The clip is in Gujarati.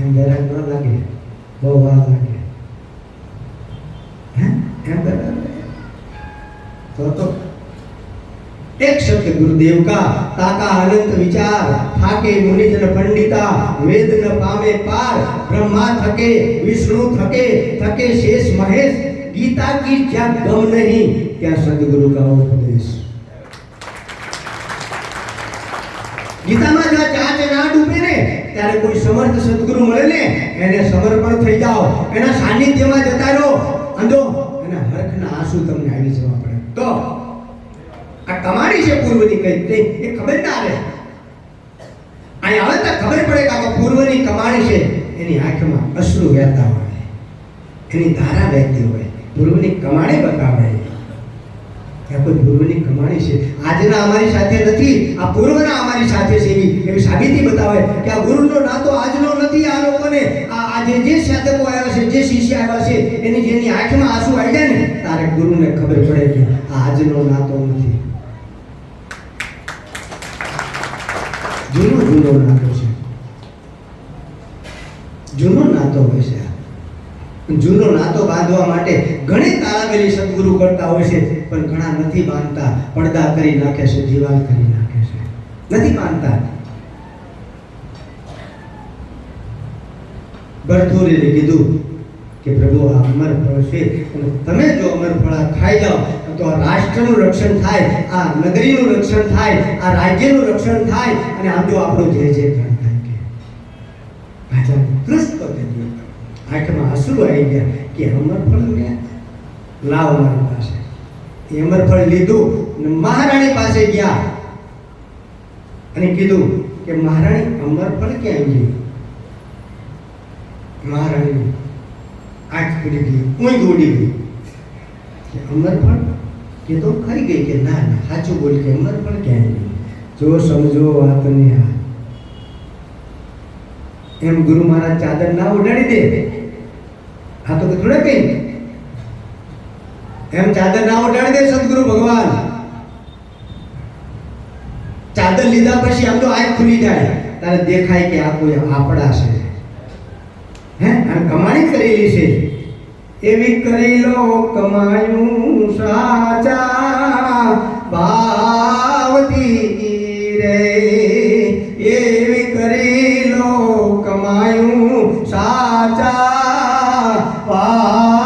એમ જરાક ન લાગે? બહુ વાર લાગે. હે એમ બરાબર तो एक शब्द गुरुदेव का ताका अनंत विचार थाके मुनिजन पंडिता वेद न पामे पार ब्रह्मा थके विष्णु थके थके शेष महेश गीता की क्या गम नहीं क्या सदगुरु का उपदेश. ગીતામાં જ્યાં ચાચ ના ડૂબે ને ત્યારે કોઈ સમર્થ સદગુરુ મળે ને એને સમર્પણ થઈ જાઓ, એના સાનિધ્યમાં જતા રહો, અંધો એના હરખના આંસુ તમને આવી જવા પડે. તો આ કમાણી છે પૂર્વની કઈ એ ખબર ના આવે. અહીં આવે તો ખબર પડે કે આ પૂર્વની કમાણી છે. એની આંખમાં અશ્રુ વહેતા હોય, એની ધારા વહેતી હોય, પૂર્વની કમાણી બતાવે કે કોઈ પૂર્વની કમાણી છે. આજના અમારી સાથે નથી, આ પૂર્વના અમારી સાથે છે એવી સાબિતી બતાવે કે આ ગુરુનો નાતો આજનો નથી. આ લોકોને આ જે સાધકો આવ્યા છે, જે શિષ્ય આવ્યા છે, એની જેની આંખમાં આંસુ આવી જાય ને તારે ગુરુને ખબર પડે કે આ આજનો નાતો નથી, જૂનો નાતો છે. જૂનો નાતો હોય છે. જૂનો નાતો બાંધવા માટે ઘણી તારાવેલી સદગુરુ કરતા હોય છે, પણ ઘણા નથી બાંધતા. પડદા કરી નાખે છે, દિવાલ કરી નાખે છે, નથી બાંધતા. ભરથુરીને કીધું કે પ્રભુ આ અમર ફળ છે, તમે જો અમર ફળ ખાઈ જાઓ તો આ રાષ્ટ્રનું રક્ષણ થાય, આ નગરીનું રક્ષણ થાય, આ રાજ્યનું રક્ષણ થાય, અને આમ જો આપણું જે થાય કે રાજા ત્રસ્ત કરી દીધું. આંખમાં આંસુ આવી ગયા કે અમરફળ ને લાવ મારી પાસે. એ અમરફળ લીધું અને મહારાણી પાસે ગયા અને કીધું કે મહારાણી અમરફળ ક્યાં ગયું? મહારાણી આંખ ખુલી ગઈ, ઊંઘ ઉડી ગઈ કે અમરફળ કે તો ખાઈ ગઈ કે ના ના સાચું બોલ કે અમરફળ ક્યાં ગયું? જો સમજો વાતને આ એમ ગુરુ મહારાજ ચાદર ના ઉડાડી દે. હા તો થોડા કઈ એમ ચાદર ના ઉડાડી દે સદગુરુ ભગવાન. ચાદર લીધા પછી આમ તો આંખ ખુલી જાય, તારે દેખાય કે આ કોઈ આપડા છે, હે આ કમાણી કરેલી છે. એવી કરી લો કમાયું સાચા ભાવથી રે, એવી કરી લો કમાયું સાચા ભાવ